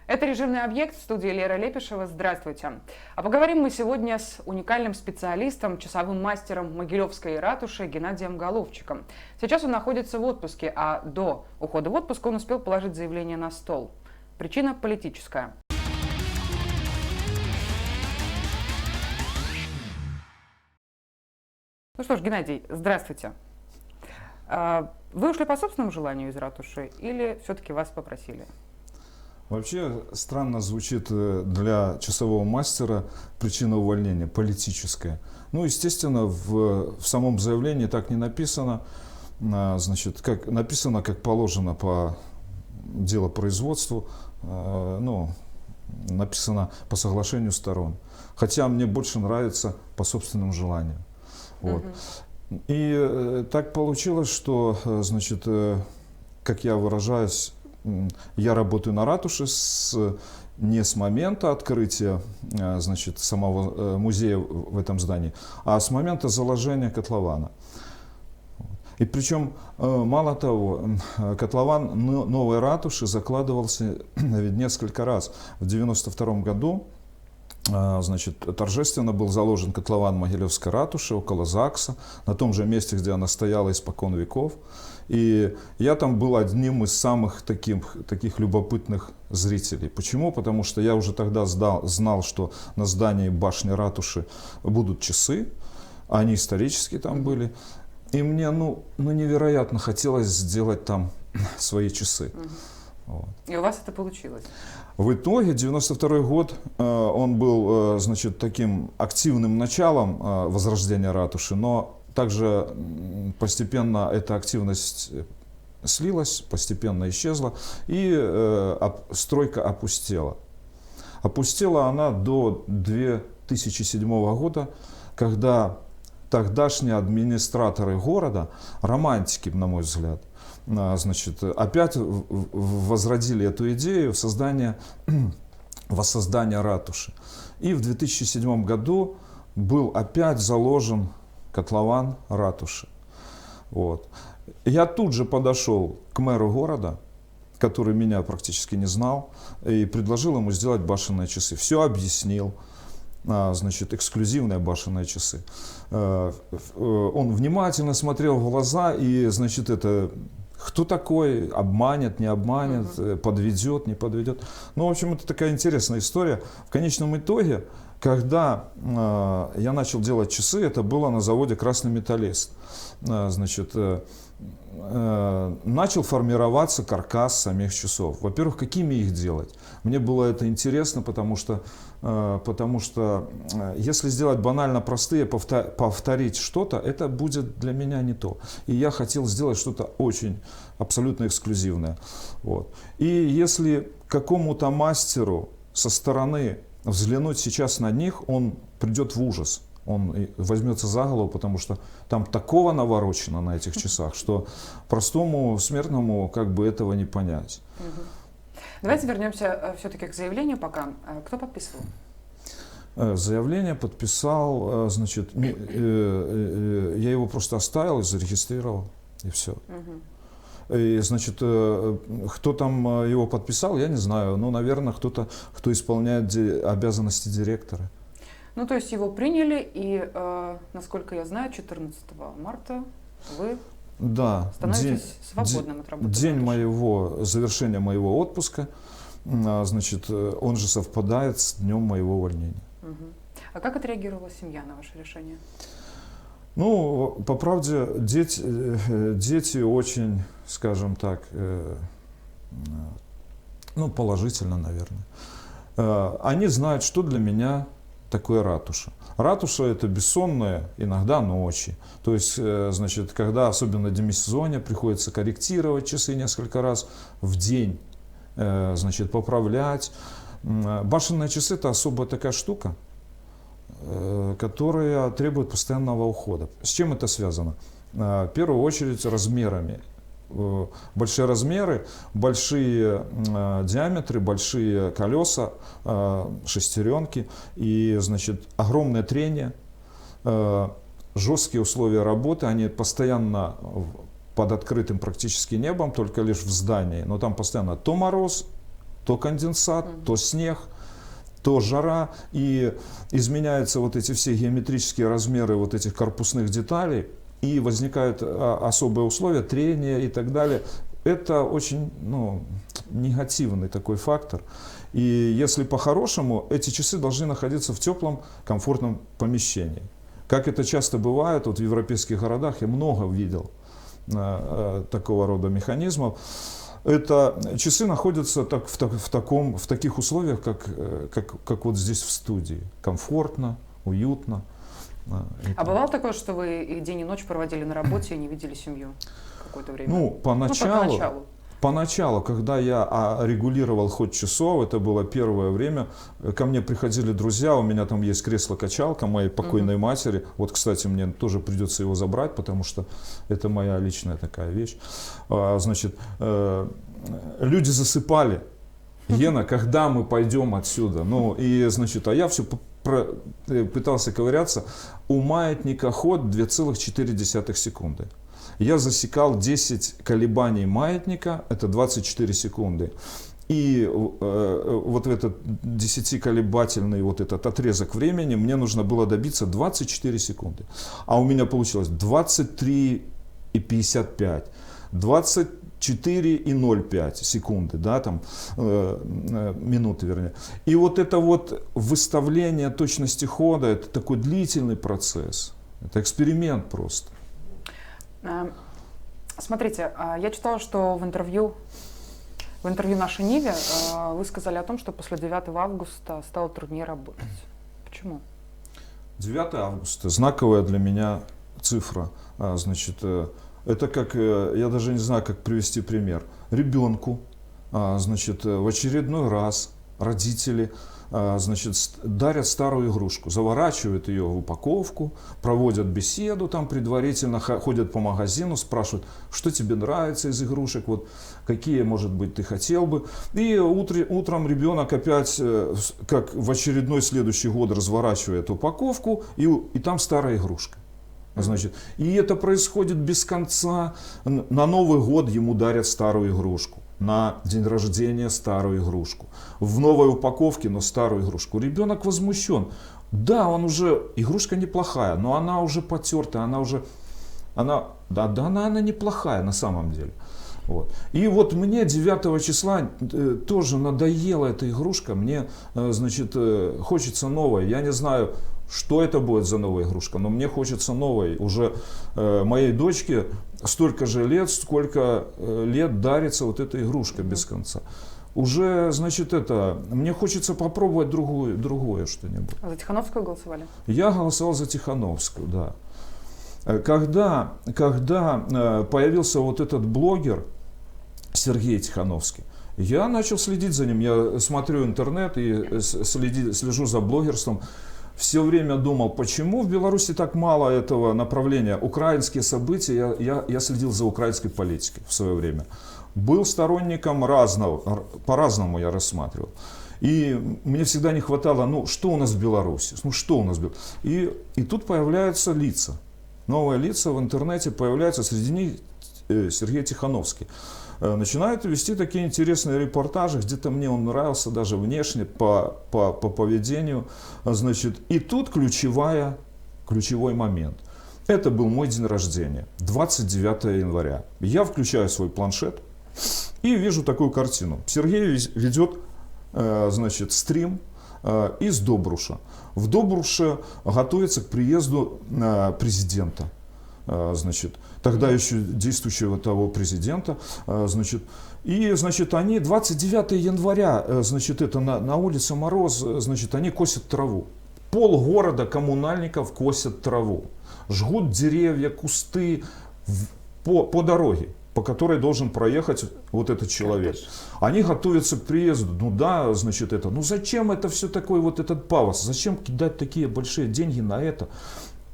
Это «Режимный объект», в студии Лера Лепишева. Здравствуйте. А поговорим мы сегодня с уникальным специалистом, часовым мастером Могилевской ратуши Геннадием Головчиком. Сейчас он находится в отпуске, а до ухода в отпуск он успел положить заявление на стол. Причина политическая. Ну что ж, Геннадий, здравствуйте. Вы ушли по собственному желанию из ратуши или все-таки вас попросили? Вообще странно звучит для часового мастера причина увольнения политическая. Ну, естественно, в самом заявлении так не написано. Значит, как написано, как положено по делопроизводству, ну, написано по соглашению сторон. Хотя мне больше нравится по собственному желанию. Вот. И так получилось, что, значит, как я выражаюсь, я работаю на ратуше не с момента открытия, значит, самого музея в этом здании, а с момента заложения котлована. И причем, мало того, котлован новой ратуши закладывался ведь несколько раз. В 1992 году, значит, торжественно был заложен котлован Могилевской ратуши около ЗАГСа, на том же месте, где она стояла испокон веков. И я там был одним из самых таких любопытных зрителей. Почему? Потому что я уже тогда знал, что на здании башни ратуши будут часы, они исторические там были. И мне невероятно хотелось сделать там свои часы. Вот. И у вас это получилось? В итоге 92 год, он был, значит, таким активным началом возрождения ратуши, но также постепенно эта активность слилась, постепенно исчезла, и стройка опустела. Опустела она до 2007 года, когда тогдашние администраторы города, романтики, на мой взгляд, значит, опять возродили эту идею воссоздания ратуши. И в 2007 году был опять заложен котлован ратуши. Вот. Я тут же подошел к мэру города, который меня практически не знал, и предложил ему сделать башенные часы. Все объяснил. Значит, эксклюзивные башенные часы. Он внимательно смотрел в глаза и, значит, кто такой, обманет, не обманет, подведет, не подведет. Ну, в общем, это такая интересная история. В конечном итоге, когда я начал делать часы, это было на заводе «Красный металлист». Значит, начал формироваться каркас самих часов. Во-первых, какими их делать? Мне было это интересно, потому что если сделать банально простые, повторить что-то, это будет для меня не то. И я хотел сделать что-то очень абсолютно эксклюзивное. Вот. И если какому-то мастеру со стороны взглянуть сейчас на них, он придет в ужас. Он возьмется за голову, потому что там такого наворочено на этих часах, что простому смертному как бы этого не понять. Давайте вернемся все-таки к заявлению пока. Кто подписывал? Заявление подписал, значит, я его просто оставил и зарегистрировал, и все. И, значит, кто там его подписал, я не знаю. Ну, наверное, кто-то, кто исполняет обязанности директора. Ну, то есть его приняли, и, насколько я знаю, 14 марта вы становитесь свободным от работы. День завершения моего отпуска, значит, он же совпадает с днем моего увольнения. А как отреагировала семья на ваше решение? Ну, по правде, дети очень, скажем так, положительно, наверное. Они знают, что для меня такое ратуша. Ратуша — это бессонные иногда ночи. То есть, значит, когда особенно в демисезонье приходится корректировать часы несколько раз в день, значит, поправлять. Башенные часы — это особая такая штука, которая требует постоянного ухода. С чем это связано? В первую очередь размерами. Большие размеры, большие диаметры, большие колеса, шестеренки и, значит, огромное трение, жесткие условия работы, они постоянно под открытым практически небом, только лишь в здании, но там постоянно то мороз, То конденсат, то снег, то жара, и изменяются вот эти все геометрические размеры вот этих корпусных деталей, и возникают особые условия, трения и так далее. Это очень негативный такой фактор. И если по-хорошему, эти часы должны находиться в теплом, комфортном помещении. Как это часто бывает, вот в европейских городах я много видел такого рода механизмов. Это часы находятся в таких условиях, как вот здесь в студии. Комфортно, уютно. А бывало такое, что вы и день и ночь проводили на работе и не видели семью какое-то время? Поначалу, когда я регулировал ход часов, это было первое время, ко мне приходили друзья, у меня там есть кресло-качалка моей покойной матери. Вот, кстати, мне тоже придется его забрать, потому что это моя личная такая вещь. Значит, люди засыпали. Гена, когда мы пойдем отсюда? А я все пытался ковыряться. У маятника ход 2,4 секунды. Я засекал 10 колебаний маятника, это 24 секунды. И вот в этот 10-колебательный вот этот отрезок времени мне нужно было добиться 24 секунды. А у меня получилось 23,55, 24,05 секунды, да, там, минуты, вернее. И вот это вот выставление точности хода, это такой длительный процесс. Это эксперимент просто. Смотрите, я читала, что в интервью нашей Ниве вы сказали о том, что после 9 августа стало труднее работать. Почему? 9 августа – знаковая для меня цифра. Значит, это как, я даже не знаю, как привести пример. Ребенку, значит, в очередной раз родители, значит, дарят старую игрушку, заворачивают ее в упаковку, проводят беседу там предварительно, ходят по магазину, спрашивают, что тебе нравится из игрушек, вот какие, может быть, ты хотел бы. И утром ребенок опять, как в очередной следующий год, разворачивает упаковку, и там старая игрушка. Значит, и это происходит без конца. На Новый год ему дарят старую игрушку. На день рождения старую игрушку. В новой упаковке, но старую игрушку. Ребенок возмущен. Да, игрушка неплохая, но она уже потертая, она неплохая на самом деле. Вот. И вот мне 9 числа тоже надоела эта игрушка, мне, значит, хочется новой. Я не знаю, что это будет за новая игрушка, но мне хочется новой. Уже моей дочке столько же лет, сколько лет дарится вот эта игрушка без конца. Уже, значит, мне хочется попробовать другое что-нибудь. А за Тихановскую голосовали? Я голосовал за Тихановскую, да. Когда появился вот этот блогер Сергей Тихановский, я начал следить за ним. Я смотрю интернет и слежу за блогерством. Все время думал, почему в Беларуси так мало этого направления. Украинские события, я следил за украинской политикой в свое время. Был сторонником разного, по-разному я рассматривал. И мне всегда не хватало, что у нас в Беларуси, И тут появляются лица. Новые лица в интернете появляются, среди них Сергей Тихановский. Начинают вести такие интересные репортажи, где-то мне он нравился даже внешне, по поведению. Значит, и тут ключевой момент. Это был мой день рождения, 29 января. Я включаю свой планшет и вижу такую картину. Сергей ведет, значит, стрим из Добруша. В Добруше готовится к приезду президента. Значит, тогда еще действующего того президента, значит, они 29 января, значит, это на улице мороз, значит, они косят траву. Полгорода коммунальников косят траву, жгут деревья, кусты по дороге, по которой должен проехать вот этот человек. Они готовятся к приезду. Значит, зачем это все такое, вот этот пафос? Зачем кидать такие большие деньги на это?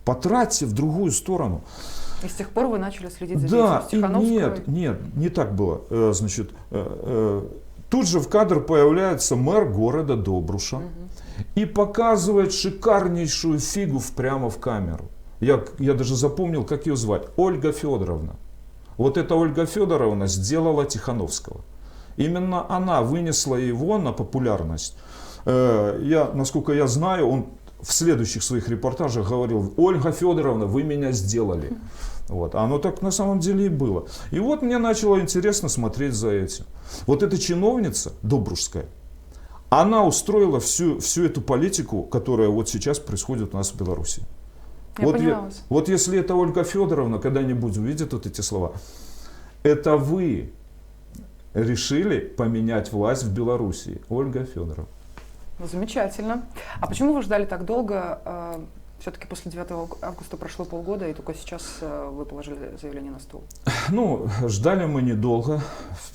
Потратьте в другую сторону. И с тех пор вы начали следить за деятельностью Тихановского? Нет, не так было. Значит, тут же в кадр появляется мэр города Добруша и показывает шикарнейшую фигу прямо в камеру. Я даже запомнил, как ее звать. Ольга Федоровна. Вот эта Ольга Федоровна сделала Тихановского. Именно она вынесла его на популярность. Насколько я знаю, он в следующих своих репортажах говорил: Ольга Федоровна, вы меня сделали. Вот. А оно так на самом деле и было. И вот мне начало интересно смотреть за этим. Вот эта чиновница Добружская, она устроила всю эту политику, которая вот сейчас происходит у нас в Беларуси. Вот если это Ольга Федоровна когда-нибудь увидит вот эти слова: это вы решили поменять власть в Беларуси, Ольга Федоровна. Ну, замечательно. А почему вы ждали так долго? Все-таки после 9 августа прошло полгода, и только сейчас вы положили заявление на стол. Ну, ждали мы недолго.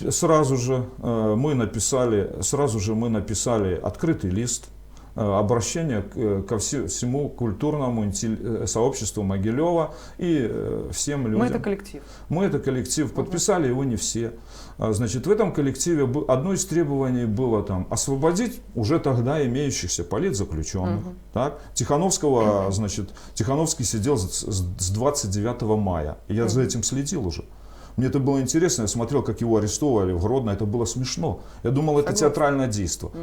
Сразу же мы написали открытый лист, обращение ко всему культурному сообществу Могилева и всем людям. Мы это коллектив. Мы это коллектив. Подписали его не все. Значит, в этом коллективе одно из требований было там освободить уже тогда имеющихся политзаключенных. Так? Тихановского, значит, Тихановский сидел с 29 мая. Я за этим следил уже. Мне это было интересно, я смотрел, как его арестовали в Гродно, это было смешно. Я думал, это театральное действо.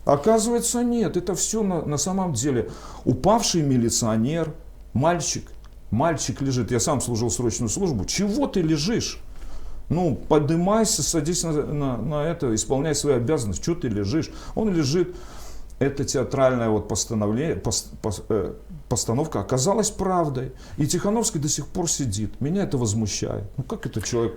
Оказывается, нет, это все на самом деле. Упавший милиционер, мальчик лежит, я сам служил срочную службу, чего ты лежишь? Ну, поднимайся, садись на это, исполняй свои обязанности, что ты лежишь? Он лежит. Это театральная вот постановка оказалась правдой. И Тихановский до сих пор сидит. Меня это возмущает. Ну как это человек...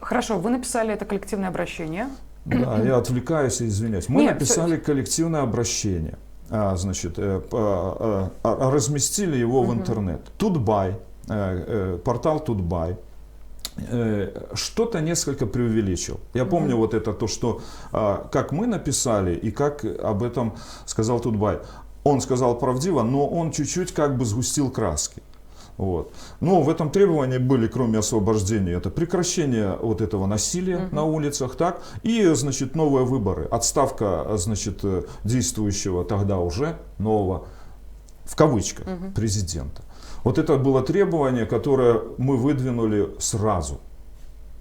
Хорошо, вы написали это коллективное обращение. Да, я отвлекаюсь и извиняюсь. Мы написали коллективное обращение. Значит, разместили его в интернет. Тутбай, портал Тутбай. Что-то несколько преувеличил. Я помню вот это то, что как мы написали и как об этом сказал Тутбай. Он сказал правдиво, но он чуть-чуть как бы сгустил краски. Вот. Но в этом требовании были, кроме освобождения, это прекращение вот этого насилия на улицах, так, и, значит, новые выборы. Отставка, значит, действующего тогда уже нового, в кавычках, президента. Вот это было требование, которое мы выдвинули сразу,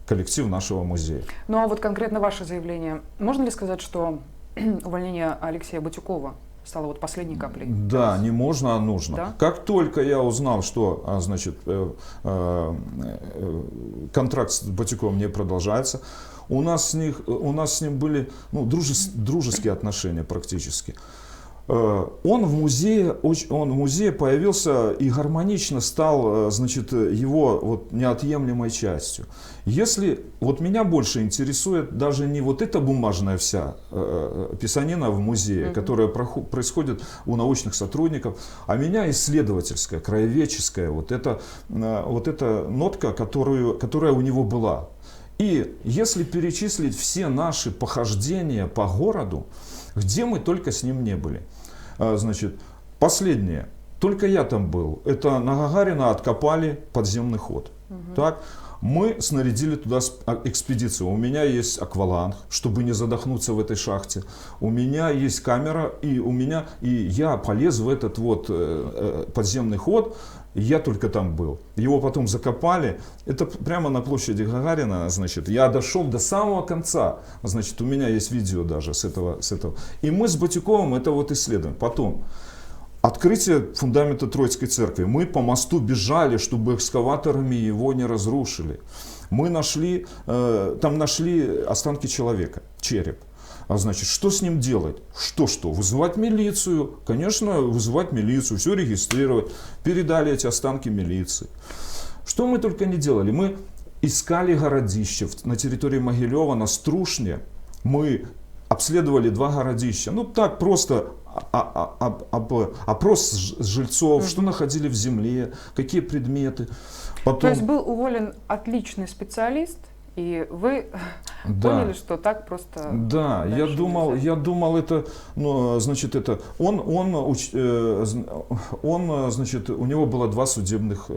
коллектив нашего музея. Ну а вот конкретно ваше заявление. Можно ли сказать, что увольнение Алексея Батюкова стало вот последней каплей? Да, не можно, а нужно. Да? Как только я узнал, что, значит, контракт с Батюковым не продолжается, у нас с ним были дружеские отношения практически. Он в музее появился и гармонично стал, значит, его вот неотъемлемой частью. Если вот меня больше интересует даже не вот эта бумажная вся писанина в музее, которая происходит у научных сотрудников, а меня исследовательская, краеведческая, вот эта нотка, которая у него была. И если перечислить все наши похождения по городу, где мы только с ним не были. Значит, последнее. Только я там был. Это на Гагарина откопали подземный ход. Так? Мы снарядили туда экспедицию. У меня есть акваланг, чтобы не задохнуться в этой шахте. У меня есть камера, и я полез в этот вот подземный ход. Я только там был. Его потом закопали. Это прямо на площади Гагарина. Значит, я дошел до самого конца. Значит, у меня есть видео даже с этого. И мы с Батюковым это вот исследуем. Потом открытие фундамента Троицкой церкви. Мы по мосту бежали, чтобы экскаваторами его не разрушили. Мы нашли останки человека, череп. А значит, что с ним делать? Что? Вызывать милицию. Конечно, вызывать милицию, все регистрировать. Передали эти останки милиции. Что мы только не делали. Мы искали городища на территории Могилева, на Струшне. Мы обследовали 2 городища. Ну так просто опрос жильцов, что находили в земле, какие предметы. То есть был уволен отличный специалист, и вы поняли, что так просто... Да, я думал, это, значит, это, значит, у него было 2 судебных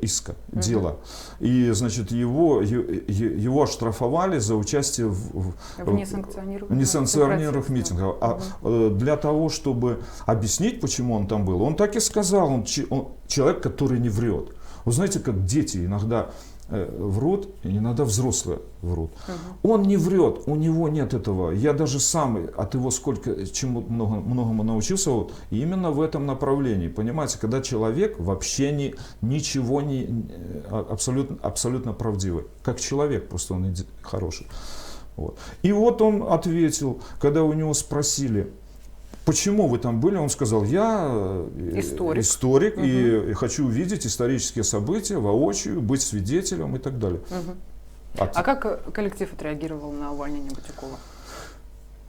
иска, дела. И, значит, его оштрафовали за участие в несанкционированных митингах. А для того, чтобы объяснить, почему он там был, он так и сказал, он человек, который не врет. Вы знаете, как дети иногда врут, и иногда взрослые врут. Он не врет, у него нет этого. Я даже сам от его чему многому научился, вот, именно в этом направлении. Понимаете, когда человек вообще ничего не абсолютно правдивый. Как человек, просто он хороший. Вот. И вот он ответил, когда у него спросили, почему вы там были, он сказал, я историк и хочу увидеть исторические события воочию, быть свидетелем и так далее. А как коллектив отреагировал на увольнение Батюкова?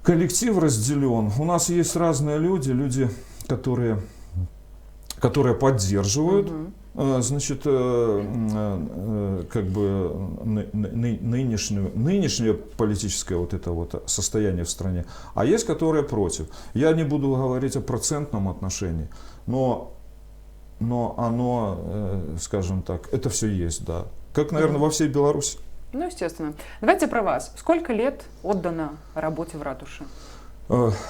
Коллектив разделен. У нас есть разные люди, которые поддерживают, значит, как бы нынешнее политическое вот это вот состояние в стране, а есть, которые против. Я не буду говорить о процентном отношении, но оно, скажем так, это все есть, да. Как, наверное, во всей Беларуси. Ну, естественно. Давайте про вас. Сколько лет отдано работе в ратуше?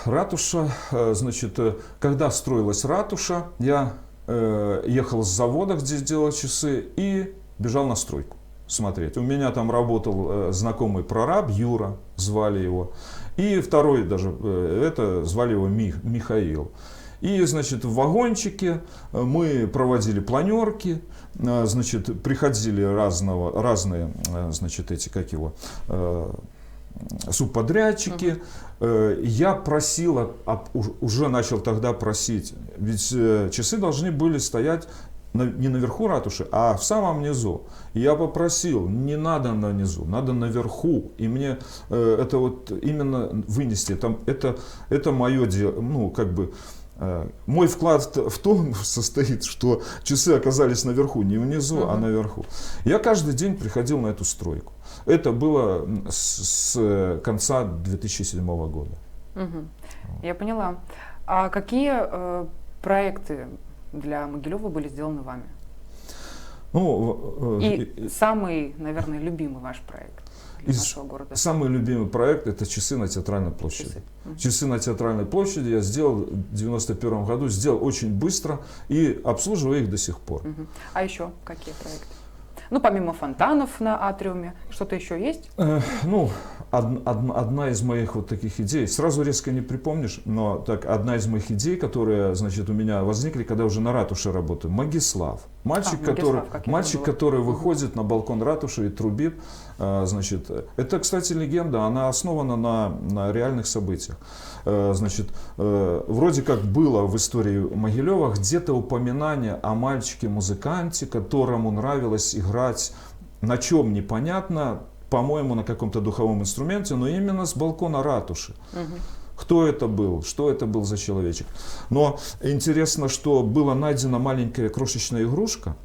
Ратуша, значит, когда строилась ратуша, я ехал с завода, где делал часы, и бежал на стройку смотреть. У меня там работал знакомый прораб, Юра, звали его, и второй даже, звали его Михаил. И, значит, в вагончике мы проводили планерки, значит, приходили разные, значит, эти, как его, субподрядчики. Я просил, уже начал тогда просить, ведь часы должны были стоять не наверху ратуши, а в самом низу. Я попросил, не надо на низу, надо наверху. И мне это вот именно вынести. Это мое дело, ну, как бы, мой вклад в том состоит, что часы оказались наверху, не внизу, а наверху. Я каждый день приходил на эту стройку. Это было с конца 2007 года. Я поняла. А какие проекты для Могилева были сделаны вами? Ну, и самый, наверное, любимый ваш проект для нашего города? Самый любимый проект — это часы на Театральной площади. Часы на Театральной площади я сделал в 1991 году, сделал очень быстро и обслуживаю их до сих пор. А еще какие проекты? Ну, помимо фонтанов на атриуме, что-то еще есть? Ну, одна из моих вот таких идей, сразу резко не припомнишь, но так, одна из моих идей, которые, значит, у меня возникли, когда уже на ратуше работаю, Магислав. Мальчик, который выходит на балкон ратуши и трубит, значит, это, кстати, легенда, она основана на реальных событиях. Значит, вроде как было в истории Могилева где-то упоминание о мальчике-музыканте, которому нравилось играть на чем непонятно, по-моему, на каком-то духовом инструменте, но именно с балкона ратуши. Кто это был, что это был за человечек. Но интересно, что была найдена маленькая крошечная игрушка,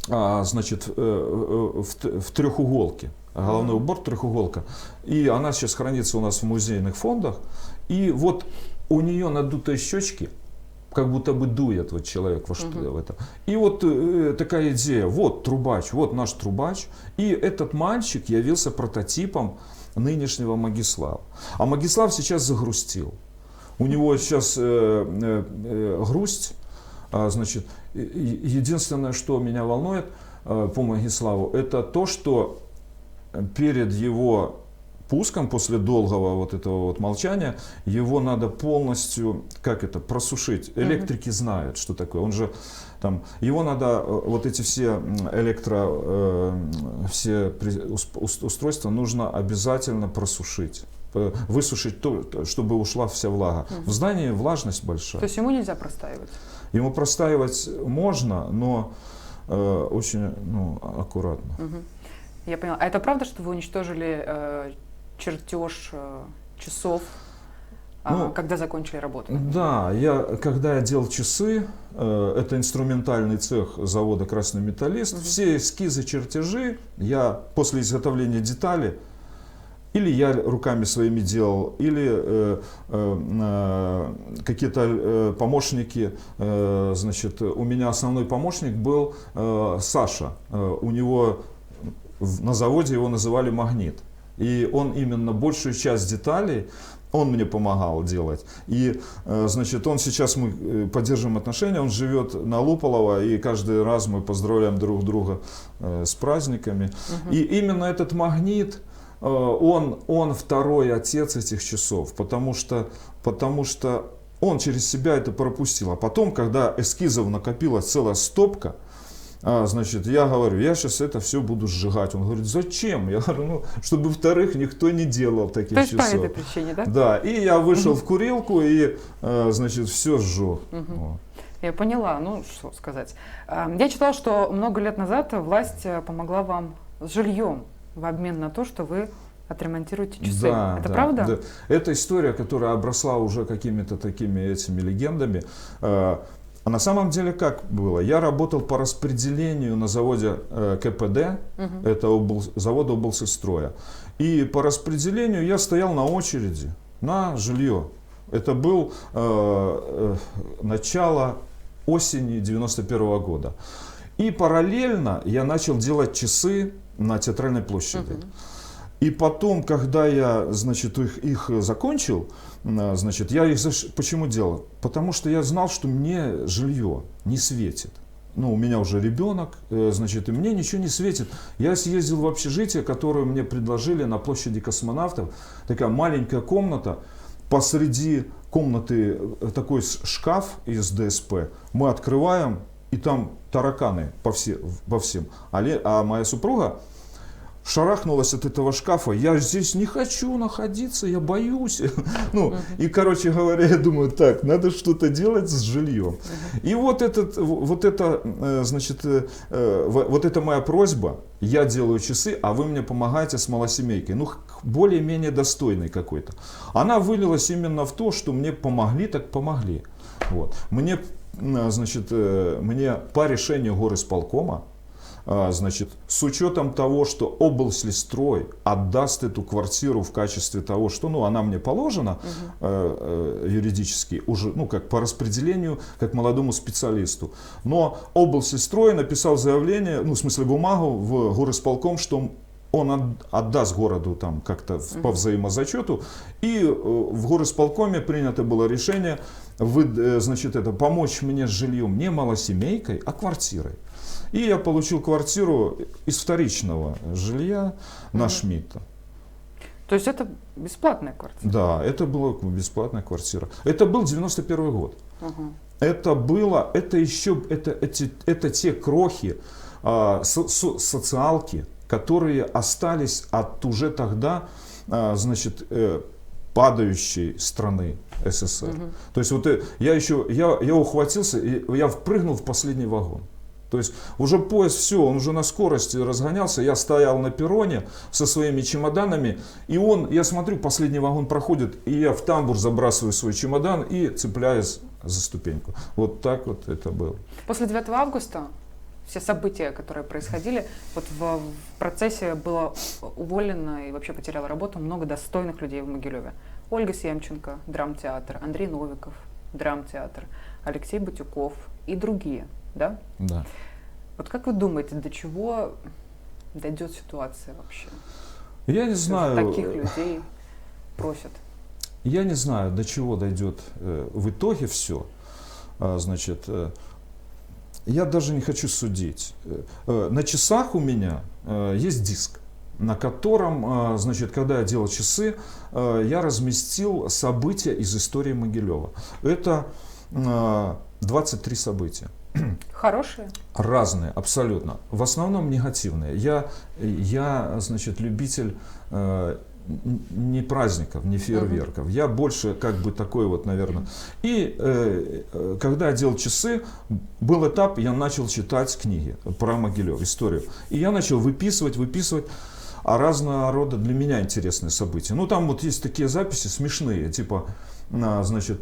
значит, в трехуголке. Головной убор треуголка. И она сейчас хранится у нас в музейных фондах. И вот у нее надутые щечки, как будто бы дует вот человек в это. И вот такая идея, вот трубач, вот наш трубач. И этот мальчик явился прототипом нынешнего Магислава. А Магислав сейчас загрустил. У него сейчас грусть. Значит, единственное, что меня волнует по Магиславу, это то, что перед его пуском, после долгого вот этого вот молчания, его надо полностью, как это, просушить. Электрики знают, что такое. Он же там, его надо, вот эти все все устройства нужно обязательно просушить. Высушить то, чтобы ушла вся влага. В здании влажность большая. То есть ему нельзя простаивать? Ему простаивать можно, но очень аккуратно. Я поняла. А это правда, что вы уничтожили чертеж часов, когда закончили работу? Да, когда я делал часы, это инструментальный цех завода «Красный металлист», все эскизы, чертежи я после изготовления детали или я руками своими делал, или какие-то помощники. Значит, у меня основной помощник был Саша. У него на заводе его называли «Магнит». И он именно большую часть деталей Он мне помогал делать. И, значит, он сейчас, мы поддерживаем отношения, он живет на Луполово, и каждый раз мы поздравляем друг друга с праздниками. И именно этот магнит, он второй отец этих часов, потому что он через себя это пропустил. А потом, когда эскизов накопилась целая стопка, значит, я говорю, я сейчас это все буду сжигать. Он говорит, зачем? Я говорю, ну, чтобы вторых никто не делал таких часов. То есть по этой причине, да? Да, и я вышел в курилку и, значит, все сжег. Вот. Я поняла, ну, что сказать. Я читала, что много лет назад власть помогла вам с жильем в обмен на то, что вы отремонтируете часы. Да, это да, правда? Да. Это история, которая обросла уже какими-то такими этими легендами. А на самом деле как было? Я работал по распределению на заводе КПД, это завод облсельстроя. И по распределению я стоял на очереди на жилье. Это был начало осени 91 года. И параллельно я начал делать часы на Театральной площади. И потом, когда я, значит, их закончил, значит, я их почему делал? Потому что я знал, что мне жилье не светит. Ну, у меня уже ребенок, значит, и мне ничего не светит. Я съездил в общежитие, которое мне предложили на площади Космонавтов. Такая маленькая комната. Посреди комнаты такой шкаф из ДСП. Мы открываем, и там тараканы по всем. А моя супруга шарахнулась от этого шкафа. Я здесь не хочу находиться, я боюсь. Ну, и, короче говоря, я думаю, так, надо что-то делать с жильем. И вот это, значит, вот это моя просьба. Я делаю часы, а вы мне помогаете с малосемейкой. Ну, более-менее достойной какой-то. Она вылилась именно в то, что мне помогли, так помогли. Вот. Мне, значит, мне по решению горисполкома, значит, с учетом того, что облсельстрой отдаст эту квартиру в качестве того, что, ну, она мне положена юридически, уже, ну, как по распределению, как молодому специалисту. Но облсельстрой написал заявление, ну, в смысле бумагу в горисполком, что он отдаст городу там как-то по взаимозачету. И в горисполкоме принято было решение, значит, это помочь мне с жильем не малосемейкой, а квартирой. И я получил квартиру из вторичного жилья на Шмидта. То есть это бесплатная квартира? Да, это была бесплатная квартира. Это был 91 год. Это те крохи социалки, которые остались от уже тогда, значит, падающей страны СССР. То есть вот я ухватился, я впрыгнул в последний вагон. То есть уже поезд, все, он уже на скорости разгонялся, я стоял на перроне со своими чемоданами, и я смотрю, последний вагон проходит, и я в тамбур забрасываю свой чемодан и цепляюсь за ступеньку. Вот так вот это было. После 9 августа все события, которые происходили, вот в процессе было уволено и вообще потеряло работу много достойных людей в Могилеве. Ольга Семченко, драмтеатр, Андрей Новиков, драмтеатр, Алексей Батюков и другие. Да? Да. Вот как вы думаете, до чего дойдет ситуация вообще? Я не знаю. Таких людей просят. Я не знаю, до чего дойдет в итоге все. Значит, я даже не хочу судить. На часах у меня есть диск, на котором, значит, когда я делал часы, я разместил события из истории Могилева. Это 23 события. Хорошие? Разные, абсолютно. В основном негативные. Я, значит, любитель не праздников, не фейерверков. Я больше как бы такой вот, наверное. И когда я делал часы, был этап, я начал читать книги про Могилев, историю. И я начал выписывать разного рода для меня интересные события. Ну, там вот есть такие записи смешные, типа, значит,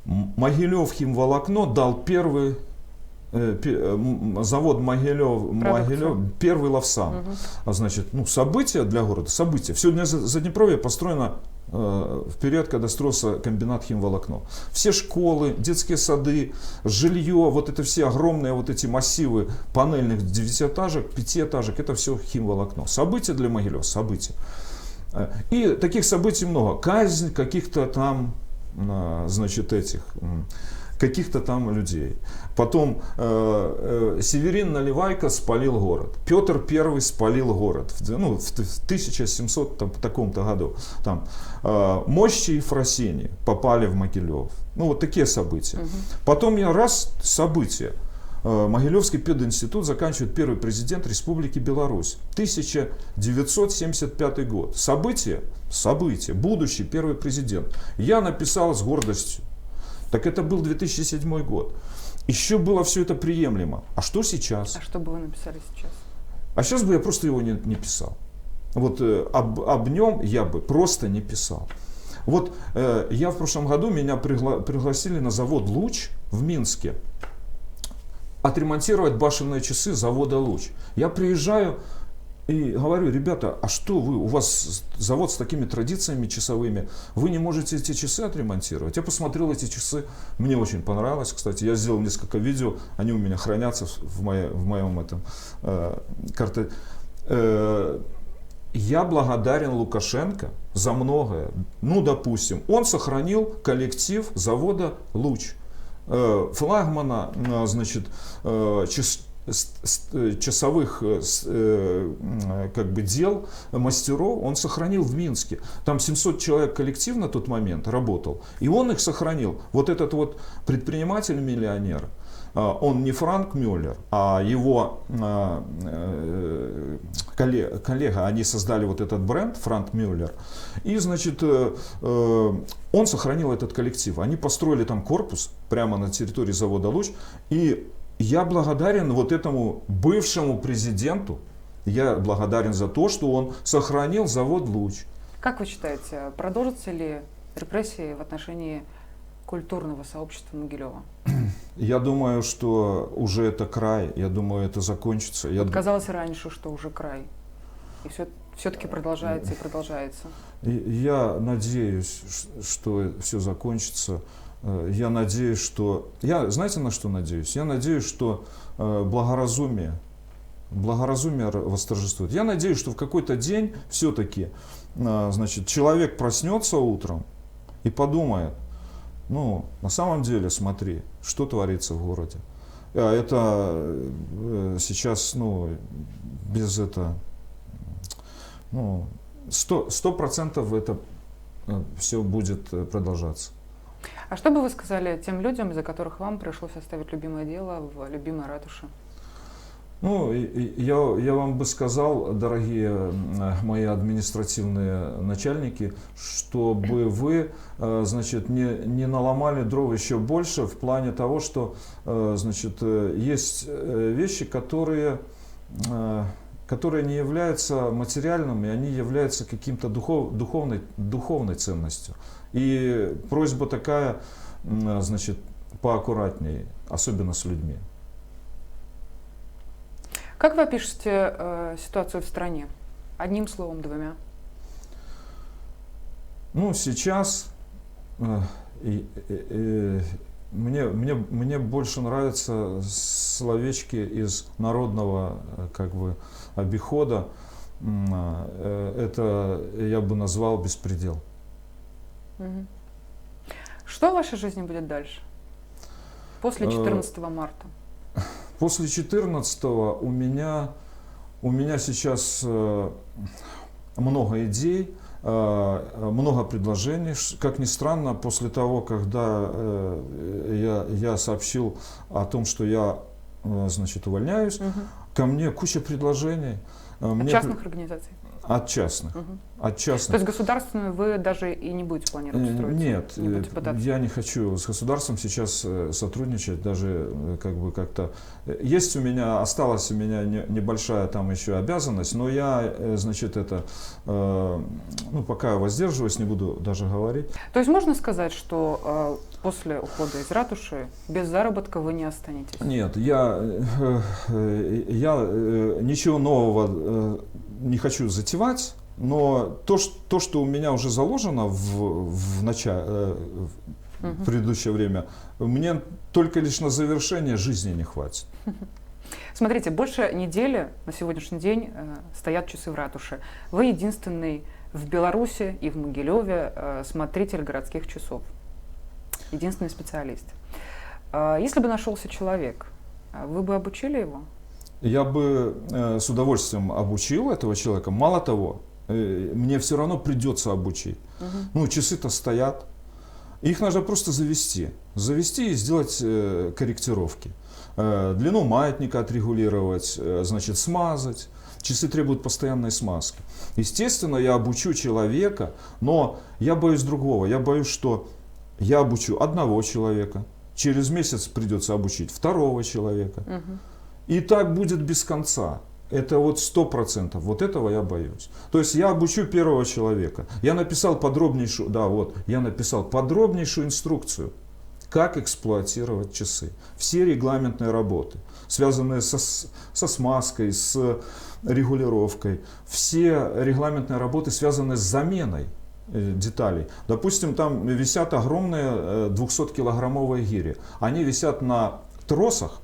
Могилев химволокно дал первый завод Могилев первый Лавсан. Значит, ну, события для города, события. Все Заднепровье построено в период, когда строился комбинат химволокно. Все школы, детские сады, жилье, вот это все огромные вот эти массивы панельных 9-этажек, 5-этажек, это все химволокно. События для Могилева, события. И таких событий много. Казнь каких-то там, значит, каких-то там людей. Потом Северин Наливайко спалил город. Петр I спалил город в 1700 там, таком-то году. Там, Мощи и Ефросиньи попали в Могилев. Ну, вот такие события. Потом события. Могилевский пединститут заканчивает первый президент Республики Беларусь. 1975 год. События, будущий первый президент. Я написал с гордостью. Так это был 2007 год. Еще было все это приемлемо. А что сейчас? А что бы вы написали сейчас? А сейчас бы я просто его не писал. Вот об нем я бы просто не писал. Вот я в прошлом году, меня пригласили на завод «Луч» в Минске отремонтировать башенные часы завода «Луч». Я приезжаю и говорю: ребята, а что вы, у вас завод с такими традициями часовыми, вы не можете эти часы отремонтировать? Я посмотрел эти часы, мне очень понравилось, кстати, я сделал несколько видео, они у меня хранятся в моем этом карте. Я благодарен Лукашенко за многое. Ну, допустим, он сохранил коллектив завода «Луч», флагмана, значит, часовых как бы дел, мастеров он сохранил в Минске. Там 700 человек коллектив на тот момент работал, и он их сохранил. Вот этот вот предприниматель-миллионер, он не Франк Мюллер, а его коллега, они создали вот этот бренд Франк Мюллер, и, значит, он сохранил этот коллектив. Они построили там корпус прямо на территории завода «Луч», и я благодарен вот этому бывшему президенту, я благодарен за то, что он сохранил завод «Луч». Как вы считаете, продолжатся ли репрессии в отношении культурного сообщества Могилева? Я думаю, что уже это край, я думаю, это закончится. Казалось раньше, что уже край, и все-таки продолжается и продолжается. Я надеюсь, что все закончится. Я надеюсь, что... знаете, на что надеюсь? Я надеюсь, что благоразумие восторжествует. Я надеюсь, что в какой-то день все-таки, значит, человек проснется утром и подумает: ну, на самом деле, смотри, что творится в городе. Это сейчас, без это... 100% это все будет продолжаться. А что бы вы сказали тем людям, из-за которых вам пришлось оставить любимое дело в любимой ратуше? Ну, я вам бы сказал, дорогие мои административные начальники, чтобы вы, значит, не наломали дров еще больше в плане того, что, значит, есть вещи, которые не являются материальными, они являются каким-то духовной ценностью. И просьба такая, значит, поаккуратнее, особенно с людьми. Как вы опишете ситуацию в стране? Одним словом, двумя? Ну, сейчас мне больше нравятся словечки из народного, как бы, обихода. Это я бы назвал беспредел. Что в вашей жизни будет дальше? После 14 марта? После 14-го у меня сейчас много идей, много предложений. Как ни странно, после того, когда я сообщил о том, что я, значит, увольняюсь, ко мне куча предложений. От частных организаций? От частных. От частных. То есть государственную вы даже и не будете планировать строить? Нет, я не хочу с государством сейчас сотрудничать, даже как бы как-то. Осталась у меня небольшая там еще обязанность, но я, значит, пока воздерживаюсь, не буду даже говорить. То есть можно сказать, что после ухода из ратуши без заработка вы не останетесь? Нет, я ничего нового не хочу затевать. Но то, что у меня уже заложено в предыдущее время, мне только лишь на завершение жизни не хватит. Смотрите, больше недели на сегодняшний день стоят часы в ратуше. Вы единственный в Беларуси и в Могилеве смотритель городских часов. Единственный специалист. Если бы нашелся человек, вы бы обучили его? Я бы с удовольствием обучил этого человека. Мало того, мне все равно придется обучить. Ну, часы-то стоят. Их нужно просто завести. Завести и сделать корректировки. Длину маятника отрегулировать, значит, смазать. Часы требуют постоянной смазки. Естественно, я обучу человека, но я боюсь другого. Я боюсь, что я обучу одного человека. Через месяц придется обучить второго человека. И так будет без конца. Это вот 100%. Вот этого я боюсь. То есть я обучу первого человека. Я написал подробнейшую инструкцию, как эксплуатировать часы. Все регламентные работы, связанные со смазкой, с регулировкой. Все регламентные работы, связанные с заменой деталей. Допустим, там висят огромные 200-килограммовые гири. Они висят на тросах,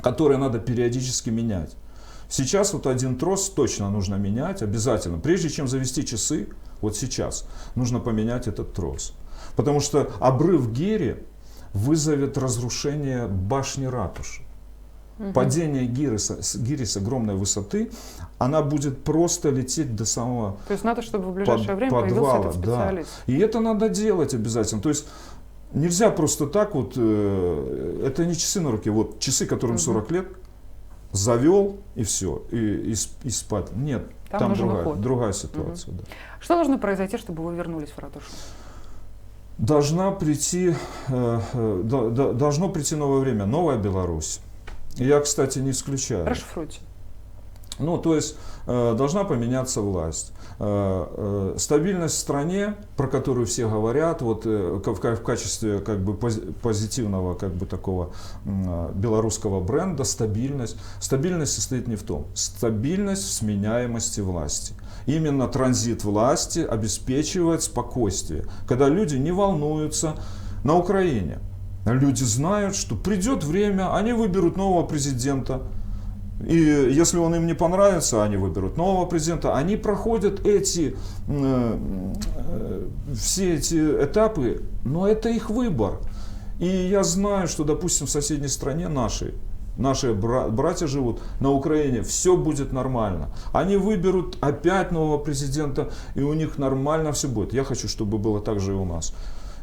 которые надо периодически менять. Сейчас вот один трос точно нужно менять обязательно. Прежде чем завести часы, вот сейчас, нужно поменять этот трос. Потому что обрыв гири вызовет разрушение башни ратуши. Падение гири с огромной высоты, она будет просто лететь до самого То есть надо, чтобы в ближайшее время появился этот специалист. Да. И это надо делать обязательно. То есть нельзя просто так вот, это не часы на руке, вот часы, которым 40 лет, завел и все, и спать. Нет, там другая ситуация. Да. Что должно произойти, чтобы вы вернулись в ратушу? Должно прийти новое время, новая Беларусь. Я, кстати, не исключаю. Расшифруйте. Ну, то есть должна поменяться власть. Стабильность в стране, про которую все говорят, вот в качестве как бы позитивного как бы такого белорусского бренда, стабильность. Стабильность состоит не в том. Стабильность в сменяемости власти. Именно транзит власти обеспечивает спокойствие, когда люди не волнуются. На Украине люди знают, что придет время, они выберут нового президента. И если он им не понравится, они выберут нового президента. Они проходят все эти этапы, но это их выбор. И я знаю, что, допустим, в соседней стране наши братья живут на Украине, все будет нормально. Они выберут опять нового президента, и у них нормально все будет. Я хочу, чтобы было так же и у нас.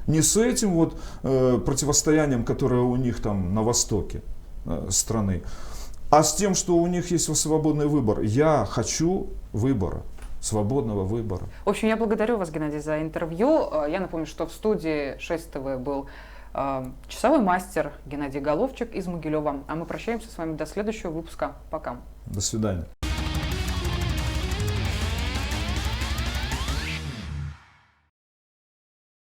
Не с этим вот противостоянием, которое у них там на востоке страны, а с тем, что у них есть свободный выбор. Я хочу выбора, свободного выбора. В общем, я благодарю вас, Геннадий, за интервью. Я напомню, что в студии 6 ТВ был часовой мастер Геннадий Головчик из Могилева. А мы прощаемся с вами до следующего выпуска. Пока. До свидания.